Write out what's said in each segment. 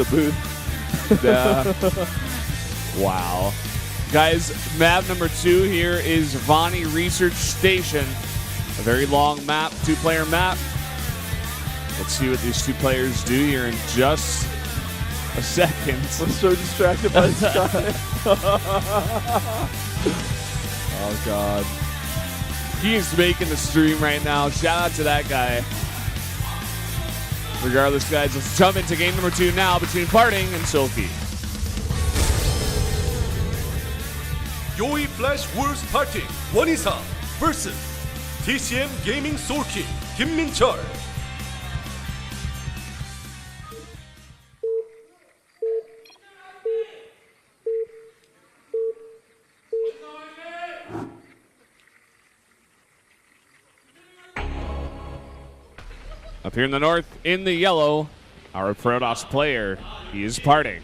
the booth. Yeah. Wow. Guys, map number 2 here is Vonnie Research Station. A very long map, 2-player map. Let's see what these 2 players do here in just a second. I'm so distracted by this guy. Oh, God. He is making the stream right now. Shout out to that guy. Regardless, guys, let's jump into game number 2 now between PartinG and Soulkey. Yoi Flash Wars PartinG 원희사 vs TCM Gaming Soulkey 김민철. Up here in the north, in the yellow, our Protoss player, he is PartinG.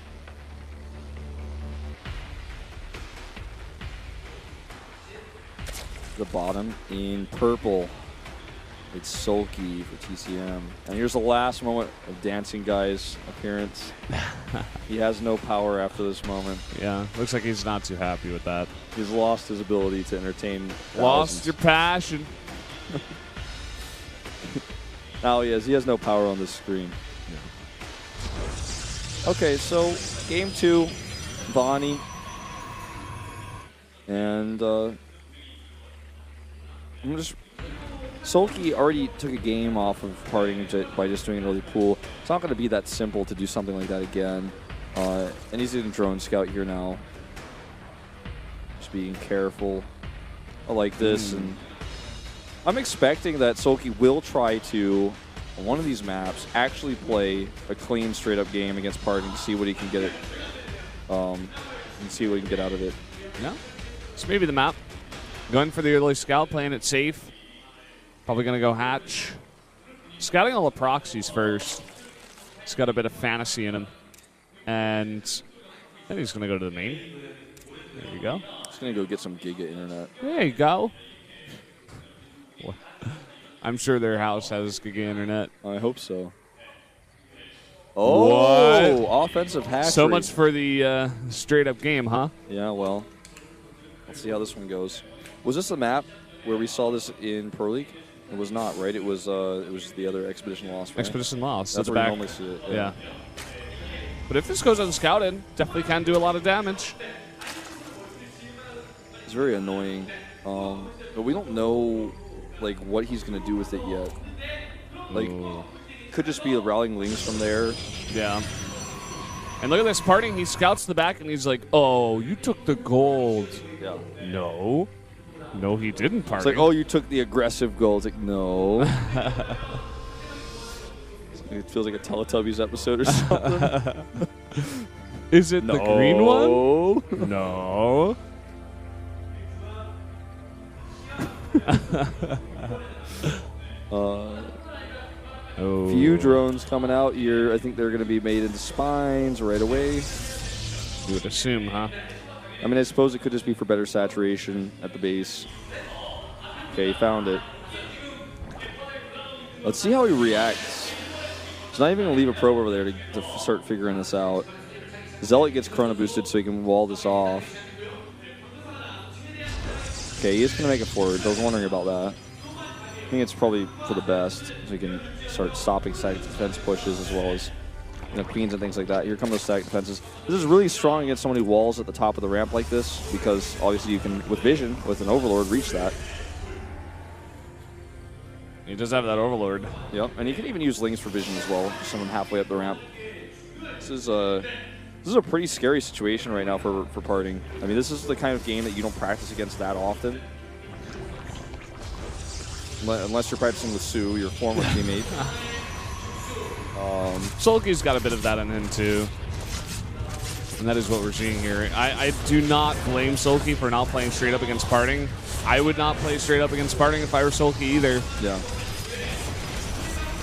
The bottom in purple, it's Soulkey for TCM. And here's the last moment of Dancing Guy's appearance. He has no power after this moment. Yeah, looks like he's not too happy with that. He's lost his ability to entertain thousands. Lost your passion. Now he has no power on this screen. Yeah. Okay, so game 2, Vonnie. And Soulkey already took a game off of PartinG by just doing it really cool. It's not going to be that simple to do something like that again. And he's in drone scout here now. Just being careful. I like this, and I'm expecting that Soulkey will try to, on one of these maps, actually play a clean, straight-up game against PartinG to see what he can get and see what he can get out of it. Yeah, so maybe the map. Going for the early scout, playing it safe. Probably going to go hatch. Scouting all the proxies first. He's got a bit of fantasy in him. And then he's going to go to the main. There you go. He's going to go get some Giga internet. There you go. I'm sure their house has Giga internet. I hope so. Oh, what? Offensive hatchery. So much for the straight-up game, huh? Yeah, well, let's see how this one goes. Was this the map where we saw this in Pro League? It was not, right? It was the other Expedition Lost, right? Expedition Lost. That's where you normally see it. Yeah. But if this goes unscouted, definitely can do a lot of damage. It's very annoying. But we don't know like what he's going to do with it yet. Like, could just be rallying links from there. Yeah. And look at this, PartinG, he scouts the back and he's like, oh, you took the gold. Yeah. No. No, he didn't, PartinG. It's like, oh, you took the aggressive gold. It's like, no. It feels like a Teletubbies episode or something. Is it the green one? No. Few drones coming out here. I think they're going to be made into spines right away. You would assume, huh? I mean, I suppose it could just be for better saturation at the base. Okay, found it. Let's see how he reacts. He's not even going to leave a probe over there to start figuring this out. Zealot gets chrono boosted so he can wall this off. Okay, he is going to make it forward. I was wondering about that. I think it's probably for the best, so he can start stopping static defense pushes as well as queens and things like that. Here come those static defenses. This is really strong against so many walls at the top of the ramp like this, because obviously you can, with vision, with an Overlord, reach that. He does have that Overlord. Yep, and you can even use Lings for vision as well, someone halfway up the ramp. This is a pretty scary situation right now for PartinG. I mean, this is the kind of game that you don't practice against that often. Unless you're practicing with Sue, your former teammate. Soulkey's got a bit of that in him, too. And that is what we're seeing here. I do not blame Soulkey for not playing straight up against PartinG. I would not play straight up against PartinG if I were Soulkey either. Yeah.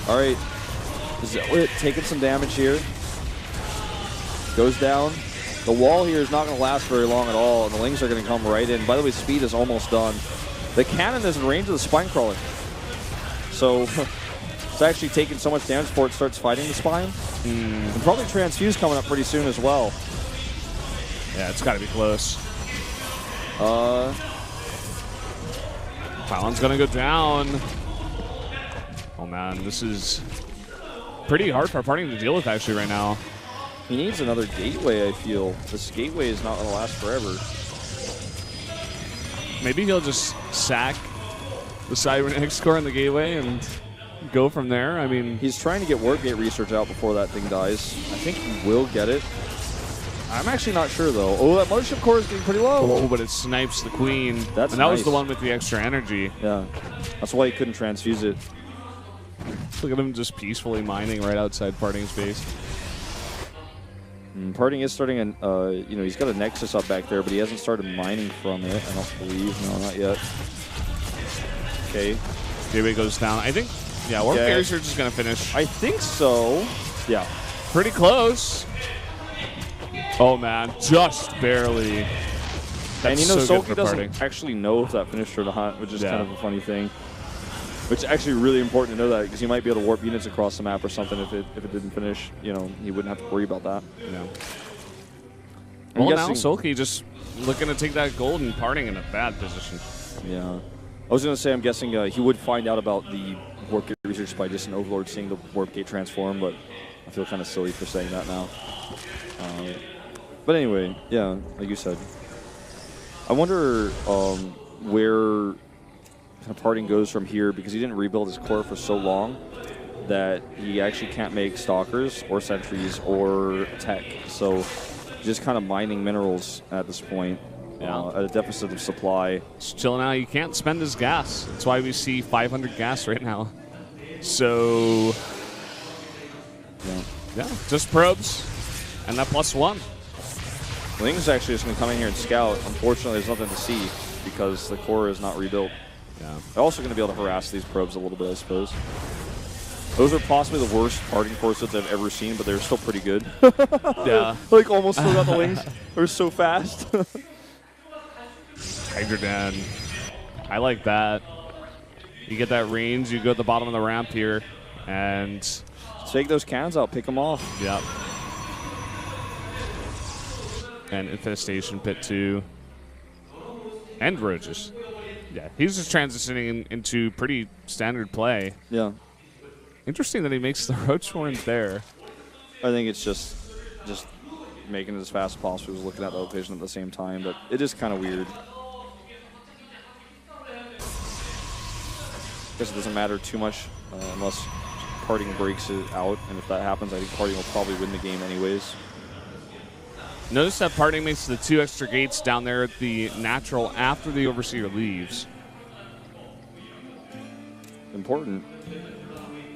All right. Zealot taking some damage here. Goes down. The wall here is not going to last very long at all, and the Lings are going to come right in. By the way, speed is almost done. The cannon is in range of the spine crawler. So It's actually taking so much damage before it starts fighting the spine. And probably transfuse coming up pretty soon as well. Yeah, it's got to be close. Pylon's going to go down. Oh, man, this is pretty hard for PartinG to deal with, actually, right now. He needs another gateway, I feel. This gateway is not going to last forever. Maybe he'll just sack the cybernetics core in the gateway and go from there. I mean, he's trying to get warp gate research out before that thing dies. I think he will get it. I'm actually not sure, though. Oh, that mothership core is getting pretty low. Oh, but it snipes the queen. That's and that nice. was the one with the extra energy. Yeah. That's why he couldn't transfuse it. Look at him just peacefully mining right outside PartinG's base. PartinG is starting an, you know, he's got a Nexus up back there, but he hasn't started mining from it, I don't believe. No, not yet. Okay. Gateway goes down. I think, yeah, Warp Gate Research is going to finish. I think so. Yeah. Pretty close. Oh, man, just barely. That's and you know, so Soulkey doesn't actually know if that finished or not, which is kind of a funny thing. Which is actually really important to know that, because he might be able to warp units across the map or something if it didn't finish. You know, he wouldn't have to worry about that. Yeah. Well, now Soulkey just looking to take that gold and PartinG in a bad position. Yeah. I was going to say, I'm guessing he would find out about the warp gate research by just an Overlord seeing the warp gate transform, but I feel kind of silly for saying that now. But anyway, yeah, like you said. I wonder where kind of PartinG goes from here, because he didn't rebuild his core for so long that he actually can't make stalkers or sentries or tech. So just kind of mining minerals at this point. At a deficit of supply. Still now, he can't spend his gas. That's why we see 500 gas right now. So, yeah, just probes and that +1. Ling's actually just going to come in here and scout. Unfortunately, there's nothing to see because the core is not rebuilt. Yeah. They're also going to be able to harass these probes a little bit, I suppose. Those are possibly the worst PartinG core sets I've ever seen, but they're still pretty good. Yeah. Like almost still got the Lings. They're so fast. Hydrodan. I like that. You get that range, you go at the bottom of the ramp here, and take those cannons out, pick them off. Yep. And Infestation Pit 2. And Roaches. Yeah, he's just transitioning into pretty standard play. Yeah. Interesting that he makes the Roach horns there. I think it's just making it as fast as possible. He was looking at the location at the same time, but it is kind of weird. I guess it doesn't matter too much unless PartinG breaks it out, and if that happens, I think PartinG will probably win the game anyways. Notice that PartinG makes the 2 extra gates down there at the natural after the Overseer leaves. Important.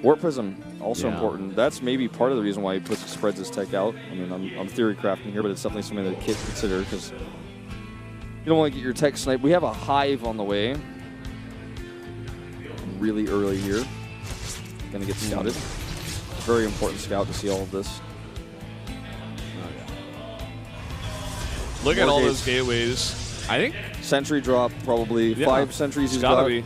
Warp Prism, also important. That's maybe part of the reason why he spreads his tech out. I mean, I'm theory crafting here, but it's definitely something that kids consider, because you don't want to get your tech sniped. We have a Hive on the way. Really early here. Gonna get scouted. Very important scout to see all of this. Look at all those gateways. I think sentry drop probably 5 sentries. He's gotta be.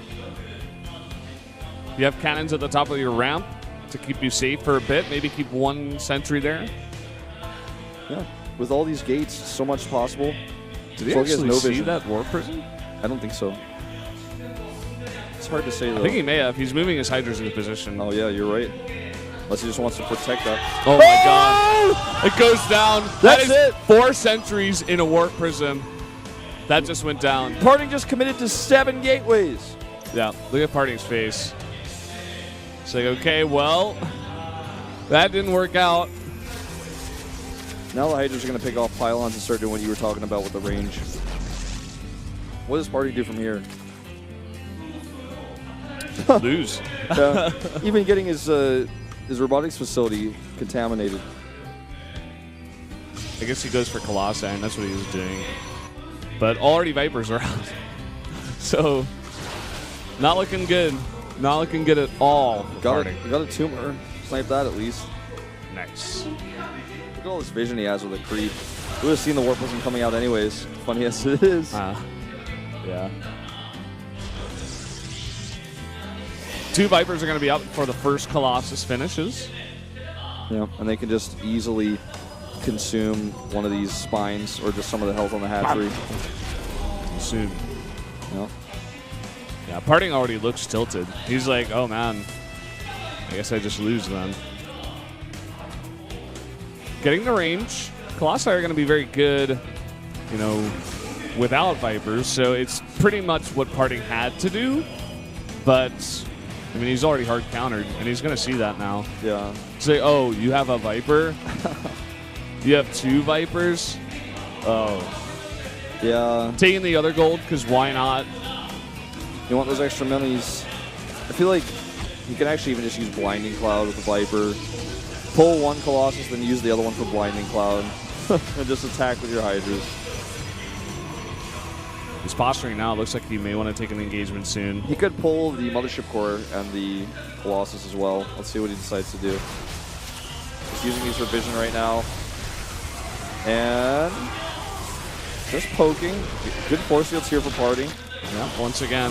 You have cannons at the top of your ramp to keep you safe for a bit. Maybe keep 1 sentry there. Yeah, with all these gates, so much possible. Did he actually see that warp prison? I don't think so. It's hard to say, though. I think he may have. He's moving his Hydras into position. Oh, yeah, you're right. Unless he just wants to protect that. Oh, my God. It goes down. That's it. 4 sentries in a warp prism. That just went down. PartinG just committed to 7 gateways. Yeah, look at PartinG's face. It's like, okay, well, that didn't work out. Now the Hydras are going to pick off pylons and start doing what you were talking about with the range. What does PartinG do from here? Lose. Even getting his robotics facility contaminated. I guess he goes for Colossi, and that's what he was doing. But already Vipers are out. So, not looking good. Not looking good at all. Got a tumor. Snipe that at least. Nice. Look at all this vision he has with a creep. We would have seen the warp prism coming out anyways. Funny as it is. Yeah. 2 Vipers are going to be up before the first Colossus finishes. Yeah, and they can just easily consume one of these spines or just some of the health on the hatchery. Soon. Yeah. Yeah, PartinG already looks tilted. He's like, oh man, I guess I just lose then. Getting the range. Colossi are going to be very good, you know, without Vipers, so it's pretty much what PartinG had to do, but I mean, he's already hard countered, and he's going to see that now. Yeah. Say, oh, you have a Viper? You have 2 Vipers? Oh. Yeah. Taking the other gold, because why not? You want those extra minis. I feel like you can actually even just use Blinding Cloud with the Viper. Pull one Colossus, then use the other one for Blinding Cloud. And just attack with your Hydras. He's posturing now. Looks like he may want to take an engagement soon. He could pull the Mothership Core and the Colossus as well. Let's see what he decides to do. Just using these for vision right now. And just poking. Good force fields here for PartinG. Yeah, once again.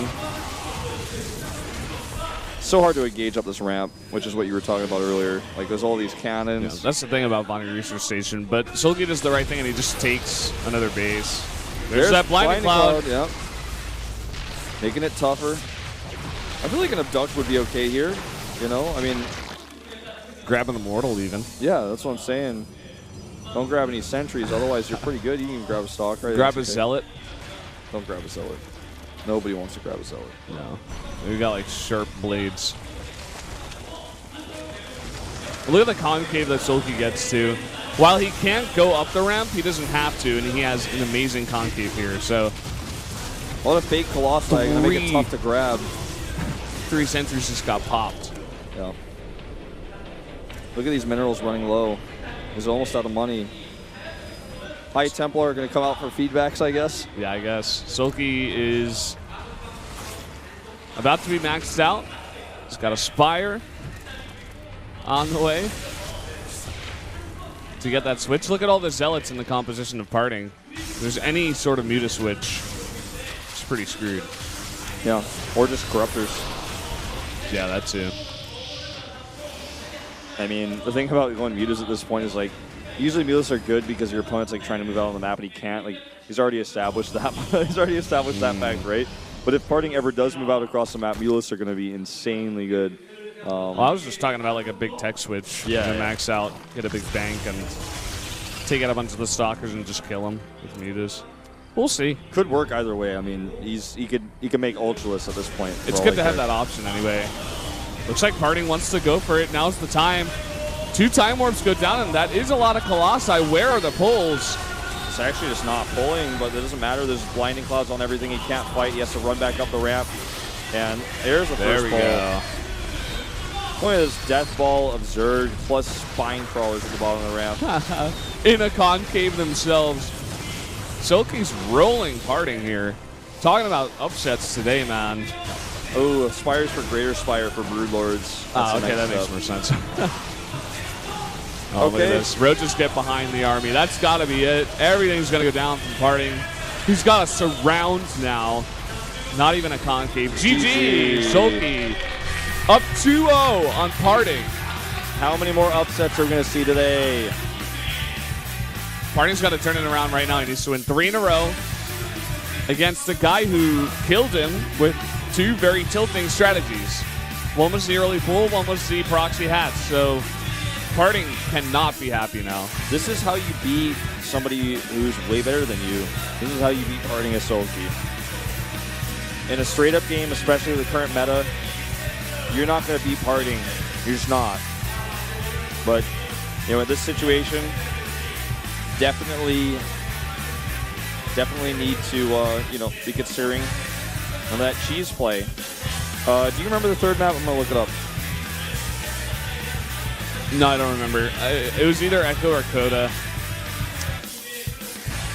So hard to engage up this ramp, which is what you were talking about earlier. Like, there's all these cannons. Yeah, that's the thing about Bonnie Research Station. But Soulkey does the right thing, and he just takes another base. There's that Blinding Cloud. Yeah. Making it tougher. I feel like an Abduct would be okay here. You know, I mean... Grabbing the Mortal, even. Yeah, that's what I'm saying. Don't grab any sentries, otherwise you're pretty good. You can grab a Stalk, right? Grab a Zealot. Don't grab a Zealot. Nobody wants to grab a Zealot. No. We got like sharp blades. Look at the concave that Soulkey gets to. While he can't go up the ramp, he doesn't have to, and he has an amazing concave here. So, a lot of fake Colossi are going to make it tough to grab. 3 sentries just got popped. Yeah. Look at these minerals running low. He's almost out of money. High Templar are going to come out for feedbacks, I guess. Yeah, I guess. Soulkey is about to be maxed out. He's got a Spire on the way to get that switch. Look at all the Zealots in the composition of PartinG. If there's any sort of Muta switch, it's pretty screwed. Yeah, or just Corruptors. Yeah, that too. I mean, the thing about going Mutas at this point is, like, usually Mutas are good because your opponent's like trying to move out on the map and he can't. Like, he's already established that. He's already established that fact, right? But if PartinG ever does move out across the map, Mutas are going to be insanely good. Well, I was just talking about like a big tech switch. Yeah. Max out, get a big bank, and take out a bunch of the Stalkers and just kill them with Mutas. We'll see. Could work either way. I mean, he could make Ultralists at this point. It's good to have that option anyway. Looks like PartinG wants to go for it. Now's the time. 2 Time Warps go down, and that is a lot of Colossi. Where are the pulls? It's actually just not pulling, but it doesn't matter. There's Blinding Clouds on everything. He can't fight. He has to run back up the ramp. And there's the first pull. Go. Look at this Death Ball of Zerg plus Spine Crawlers at the bottom of the ramp. In a concave themselves. Soulkey's rolling PartinG here. Talking about upsets today, man. Oh, Spires for Greater Spire for Broodlords. Okay, that makes more sense. Oh, okay. Look at this. Roaches get behind the army. That's got to be it. Everything's going to go down from PartinG. He's got a surround now. Not even a concave. GG! Soulkey up 2-0 on PartinG. How many more upsets are we going to see today? PartinG's got to turn it around right now. He needs to win 3 in a row against the guy who killed him with 2 very tilting strategies. One was the early pool, one was the proxy hat. So PartinG cannot be happy now. This is how you beat somebody who's way better than you. This is how you beat PartinG as Soulkey. In a straight-up game, especially with the current meta, you're not going to beat PartinG. You're just not. But, you know, in this situation, definitely need to, you know, be considering on that cheese play. Do you remember the third map? I'm going to look it up. No, I don't remember. It was either Echo or Coda.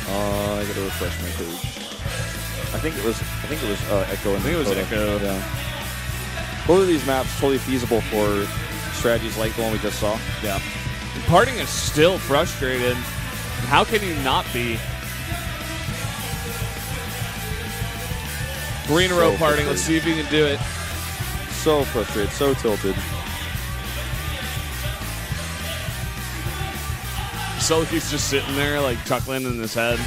I got to refresh my page. I think it was Echo. And I think it was Coda. Echo. Yeah. Both of these maps totally feasible for strategies like the one we just saw. Yeah. PartinG is still frustrated. How can you not be? 3 in a row, PartinG. Let's see if you can do it. so frustrated, so tilted. Soulkey's just sitting there, like, chuckling in his head.